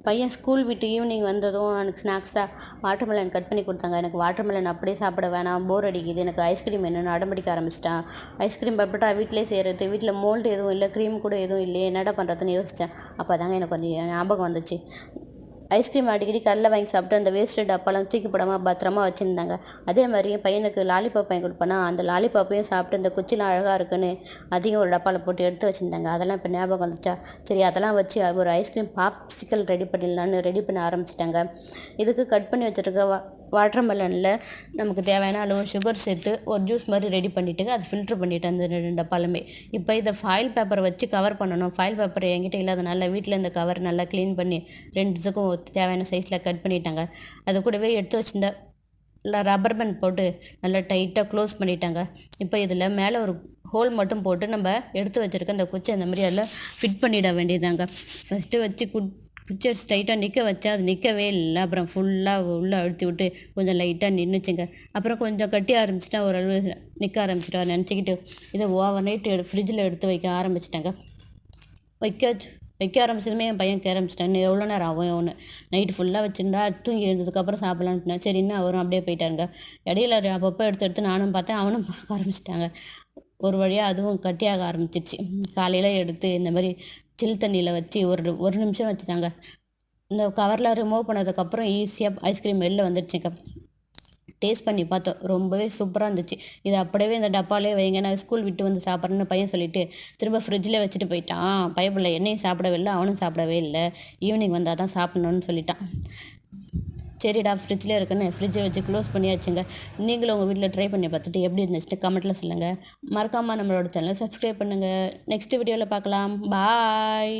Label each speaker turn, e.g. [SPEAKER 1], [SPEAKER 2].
[SPEAKER 1] பையன் ஸ்கூல் விட்டு ஈவினிங் வந்ததும் எனக்கு ஸ்நாக்ஸாக வாட்டர்மெலன் கட் பண்ணி கொடுத்தாங்க. எனக்கு வாட்டர்மெலன் அப்படியே சாப்பிட வேணாம், போர் அடிக்குது, எனக்கு ஐஸ்கிரீம் வேணும்னு அடம்பிடிக்க ஆரம்பிச்சிட்டான். ஐஸ்கிரீம் பர்பட்டா வீட்டிலே செய்கிறது, வீட்டில் மோல்டு எதுவும் இல்லை, க்ரீம் கூட எதுவும் இல்லையே, என்னடா பண்ணுறதுன்னு யோசித்தேன். அப்போ தாங்க எனக்கு கொஞ்சம் ஞாபகம் வந்துச்சு. ஐஸ்கிரீம் அடிக்கடி கடையில் வாங்கி சாப்பிட்டு அந்த வேஸ்ட்டு டப்பாலாம் தூக்கி போடாமல் பத்திரமா வச்சுருந்தாங்க. அதே மாதிரி என் பையனுக்கு லாலிபாப் வாங்கி கொடுப்பேன்னா அந்த லாலிபாப்பையும் சாப்பிட்டு இந்த குச்சிலாம் அழகாக இருக்குன்னு அதையும் ஒரு டப்பாவில் போட்டு எடுத்து வச்சுருந்தாங்க. அதெல்லாம் இப்போ ஞாபகம் வந்துச்சா, சரி அதெல்லாம் வச்சு ஒரு ஐஸ்கிரீம் பாப்சிக்கல் ரெடி பண்ணிடலான்னு ரெடி பண்ண ஆரம்பிச்சிட்டாங்க. இதுக்கு கட் பண்ணி வச்சுருக்க வாட்டர்மெலனில் நமக்கு தேவையான அளவு சுகர் சேர்த்து ஒரு ஜூஸ் மாதிரி ரெடி பண்ணிவிட்டு அதை ஃபில்ட்ரு பண்ணிவிட்டு அந்த 2 டப்பாலுமே. இப்போ இதை ஃபாயில் பேப்பரை வச்சு கவர் பண்ணணும். ஃபாயில் பேப்பர் என்கிட்ட இல்லாதனால வீட்டில் இந்த கவர் நல்லா க்ளீன் பண்ணி 2த்துக்கும் தேவையான சைஸில் கட் பண்ணிட்டாங்க. அது கூடவே எடுத்து வச்சுருந்த ரப்பர் பேண்ட் போட்டு நல்லா டைட்டாக க்ளோஸ் பண்ணிட்டாங்க. இப்போ இதில் மேலே ஒரு ஹோல் மட்டும் போட்டு நம்ம எடுத்து வச்சுருக்க இந்த குச்சி அந்த மாதிரி எல்லாம் ஃபிட் பண்ணிட வேண்டியதாங்க. ஃபஸ்ட்டு வச்சு குச்சி அடிச்சு டைட்டாக நிற்க வச்சா அது நிற்கவே இல்லை. அப்புறம் ஃபுல்லாக உள்ளே அழுத்தி விட்டு கொஞ்சம் லைட்டாக நின்றுச்சுங்க. அப்புறம் கொஞ்சம் கட்டி ஆரம்பிச்சிட்டா ஓரளவு நிற்க ஆரம்பிச்சிட்டா நினச்சிக்கிட்டு இதை ஓவர் நைட் ஃப்ரிட்ஜில் எடுத்து வைக்க ஆரம்பிச்சிட்டாங்க. வைக்க ஆரம்பிச்சதுமே என் பையன் ஆரம்பிச்சிட்டான். எவ்வளோ நேரம் ஆகும் ஒன்று நைட்டு ஃபுல்லாக வச்சுருந்தா தூங்கி எழுந்ததுக்கப்புறம் சாப்பிட்லான்ட்டுனா சரின்னு அவரும் அப்படியே போயிட்டாருங்க. இடையில அப்பப்போ எடுத்து நானும் பார்த்தேன், அவனும் பார்க்க ஆரம்பிச்சிட்டாங்க. ஒரு வழியாக அதுவும் கட்டியாக ஆரம்பிச்சிருச்சு. காலையில் எடுத்து இந்த மாதிரி சில் தண்ணியில் வச்சு ஒரு நிமிஷம் வச்சுட்டாங்க. இந்த கவரில் ரிமூவ் பண்ணதுக்கப்புறம் ஈஸியாக ஐஸ்கிரீம் வெளில வந்துடுச்சுங்க. டேஸ்ட் பண்ணி பார்த்தோம், ரொம்பவே சூப்பராக இருந்துச்சு. இதை அப்படியே இந்த டப்பாலே வைங்க, நான் ஸ்கூல் விட்டு வந்து சாப்பிட்றேன்னு பையன் சொல்லிவிட்டு திரும்ப ஃப்ரிட்ஜில் வச்சுட்டு போயிட்டான். பையப்பில்லை என்னையும் சாப்பிடவே இல்லை, அவனும் சாப்பிடவே இல்லை. ஈவினிங் வந்தால் தான் சாப்பிட்ணுன்னு சொல்லிட்டான். சரிடா ஃப்ரிட்ஜில் இருக்குன்னு ஃப்ரிட்ஜை வச்சு க்ளோஸ் பண்ணியாச்சுங்க. நீங்களும் உங்கள் வீட்டில் ட்ரை பண்ணி பார்த்துட்டு எப்படி இருந்துச்சுன்னு கமெண்ட்டில் சொல்லுங்கள். மறக்காமல் நம்மளோட சேனலை சப்ஸ்கிரைப் பண்ணுங்கள். நெக்ஸ்ட் வீடியோவில் பார்க்கலாம். பாய்.